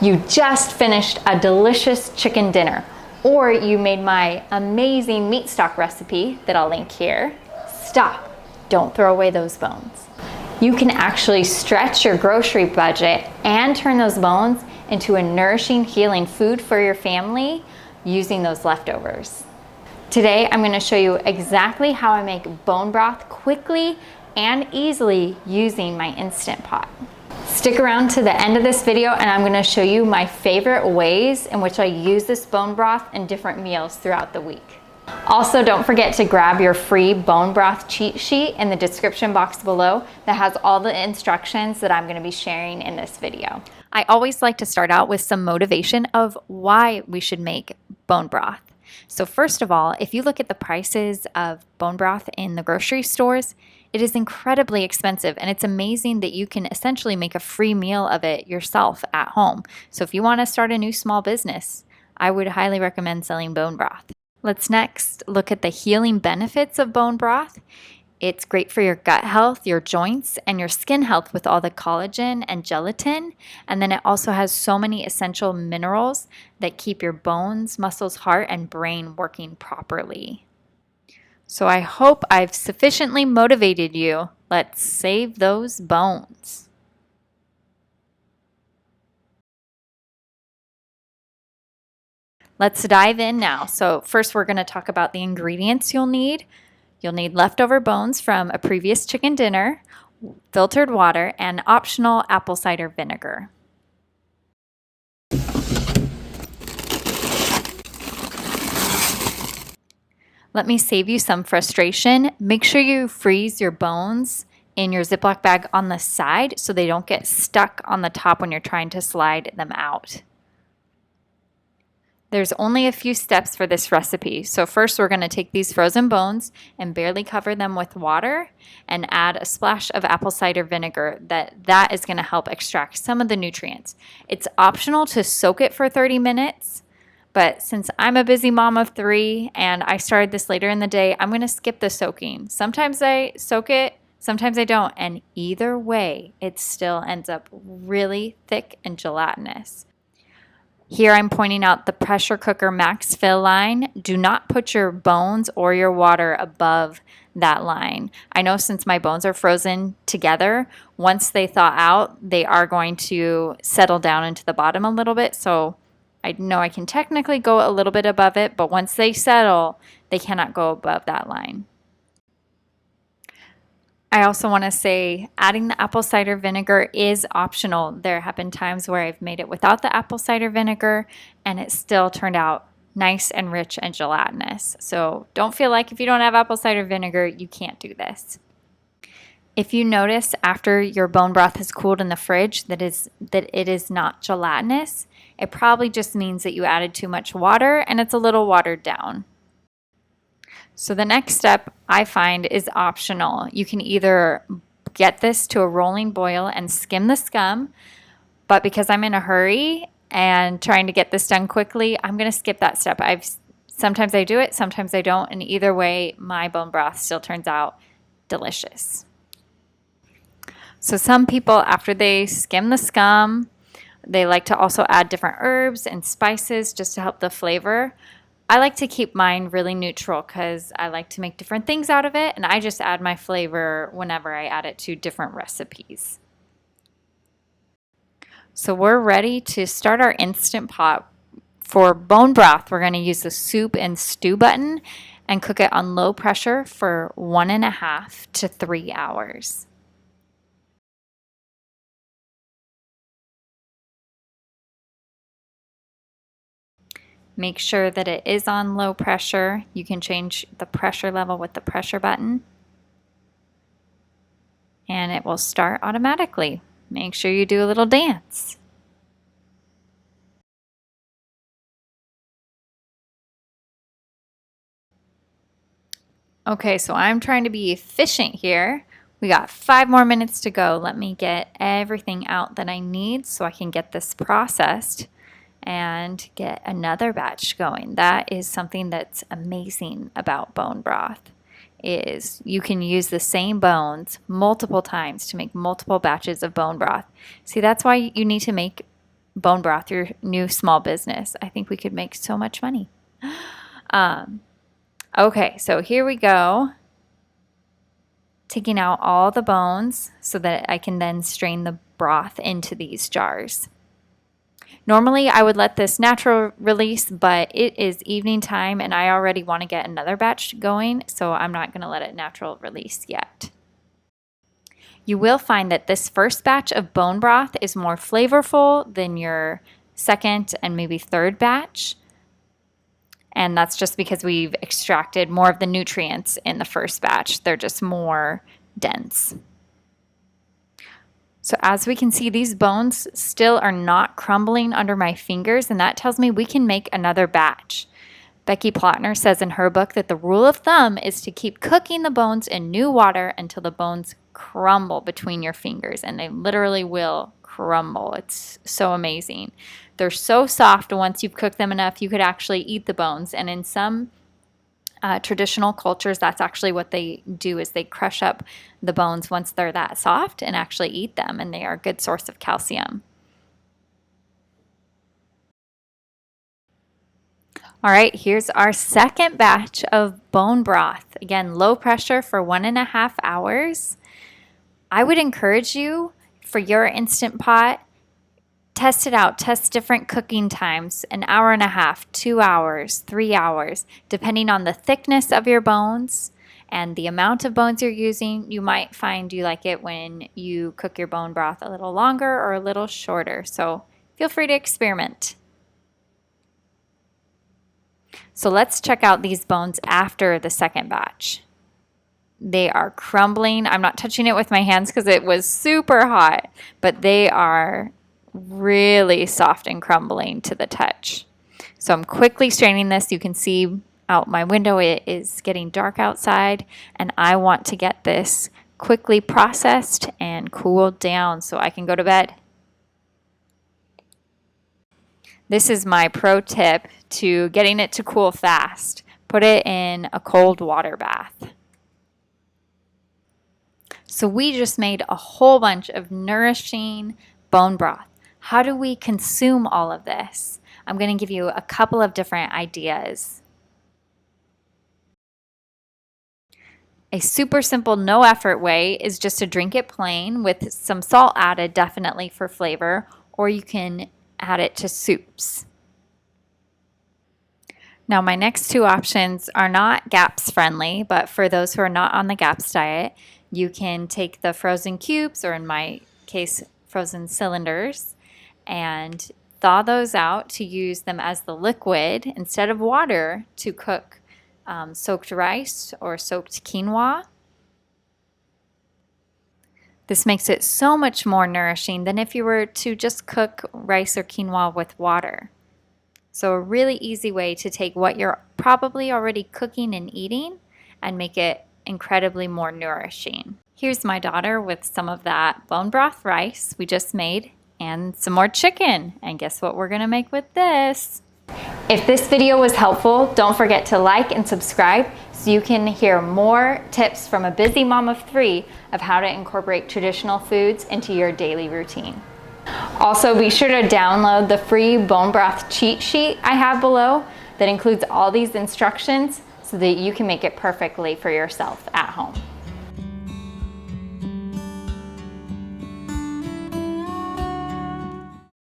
You just finished a delicious chicken dinner, or you made my amazing meat stock recipe that I'll link here. Stop, don't throw away those bones. You can actually stretch your grocery budget and turn those bones into a nourishing, healing food for your family using those leftovers. Today, I'm gonna show you exactly how I make bone broth quickly and easily using my Instant Pot. Stick around to the end of this video and I'm gonna show you my favorite ways in which I use this bone broth in different meals throughout the week. Also, don't forget to grab your free bone broth cheat sheet in the description box below that has all the instructions that I'm gonna be sharing in this video. I always like to start out with some motivation of why we should make bone broth. So first of all, if you look at the prices of bone broth in the grocery stores, it is incredibly expensive, and it's amazing that you can essentially make a free meal of it yourself at home. So if you want to start a new small business, I would highly recommend selling bone broth. Let's next look at the healing benefits of bone broth. It's great for your gut health, your joints, and your skin health with all the collagen and gelatin. And then it also has so many essential minerals that keep your bones, muscles, heart, and brain working properly. So I hope I've sufficiently motivated you. Let's save those bones. Let's dive in now. So first we're going to talk about the ingredients you'll need. You'll need leftover bones from a previous chicken dinner, filtered water, and optional apple cider vinegar. Let me save you some frustration. Make sure you freeze your bones in your Ziploc bag on the side so they don't get stuck on the top when you're trying to slide them out. There's only a few steps for this recipe. So first we're going to take these frozen bones and barely cover them with water and add a splash of apple cider vinegar. That is going to help extract some of the nutrients. It's optional to soak it for 30 minutes. But since I'm a busy mom of 3 and I started this later in the day, I'm going to skip the soaking. Sometimes I soak it, sometimes I don't. And either way, it still ends up really thick and gelatinous. Here I'm pointing out the pressure cooker max fill line. Do not put your bones or your water above that line. I know since my bones are frozen together, once they thaw out, they are going to settle down into the bottom a little bit. So I know I can technically go a little bit above it, but once they settle, they cannot go above that line. I also want to say adding the apple cider vinegar is optional. There have been times where I've made it without the apple cider vinegar and it still turned out nice and rich and gelatinous. So don't feel like if you don't have apple cider vinegar, you can't do this. If you notice after your bone broth has cooled in the fridge that it is not gelatinous, it probably just means that you added too much water and it's a little watered down. So the next step I find is optional. You can either get this to a rolling boil and skim the scum, but because I'm in a hurry and trying to get this done quickly, I'm going to skip that step. Sometimes I do it, sometimes I don't, and either way, my bone broth still turns out delicious. So some people, after they skim the scum, they like to also add different herbs and spices just to help the flavor. I like to keep mine really neutral because I like to make different things out of it, and I just add my flavor whenever I add it to different recipes. So we're ready to start our Instant Pot. For bone broth, we're going to use the soup and stew button and cook it on low pressure for 1.5 to 3 hours. Make sure that it is on low pressure. You can change the pressure level with the pressure button, and it will start automatically. Make sure you do a little dance. Okay, so I'm trying to be efficient here. We got 5 more minutes to go. Let me get everything out that I need so I can get this processed and get another batch going. That is something that's amazing about bone broth, is you can use the same bones multiple times to make multiple batches of bone broth. See, that's why you need to make Bone Broth, your new small business. I think we could make so much money. Okay, so here we go. Taking out all the bones so that I can then strain the broth into these jars. Normally I would let this natural release, but it is evening time and I already want to get another batch going, so I'm not going to let it natural release yet. You will find that this first batch of bone broth is more flavorful than your second and maybe third batch. And that's just because we've extracted more of the nutrients in the first batch. They're just more dense. So as we can see, these bones still are not crumbling under my fingers, and that tells me we can make another batch. Becky Plotner says in her book that the rule of thumb is to keep cooking the bones in new water until the bones crumble between your fingers, and they literally will crumble. It's so amazing. They're so soft, once you've cooked them enough, you could actually eat the bones. And in some traditional cultures, that's actually what they do, is they crush up the bones once they're that soft and actually eat them, and they are a good source of calcium. All right, here's our second batch of bone broth. Again, low pressure for 1.5 hours. I would encourage you, for your Instant Pot, test it out. Test different cooking times, 1.5 hours, 2 hours, 3 hours, depending on the thickness of your bones and the amount of bones you're using. You might find you like it when you cook your bone broth a little longer or a little shorter. So feel free to experiment. So let's check out these bones after the second batch. They are crumbling. I'm not touching it with my hands because it was super hot, but they are really soft and crumbling to the touch. So I'm quickly straining this. You can see out my window it is getting dark outside, and I want to get this quickly processed and cooled down so I can go to bed. This is my pro tip to getting it to cool fast. Put it in a cold water bath. So we just made a whole bunch of nourishing bone broth. How do we consume all of this? I'm going to give you a couple of different ideas. A super simple, no effort way is just to drink it plain with some salt added, definitely for flavor, or you can add it to soups. Now my next two options are not GAPS friendly, but for those who are not on the GAPS diet, you can take the frozen cubes, or in my case, frozen cylinders, and thaw those out to use them as the liquid instead of water to cook soaked rice or soaked quinoa. This makes it so much more nourishing than if you were to just cook rice or quinoa with water. So a really easy way to take what you're probably already cooking and eating and make it incredibly more nourishing. Here's my daughter with some of that bone broth rice we just made and some more chicken. And guess what we're gonna make with this? If this video was helpful, don't forget to like and subscribe so you can hear more tips from a busy mom of 3 of how to incorporate traditional foods into your daily routine. Also, be sure to download the free bone broth cheat sheet I have below that includes all these instructions so that you can make it perfectly for yourself at home.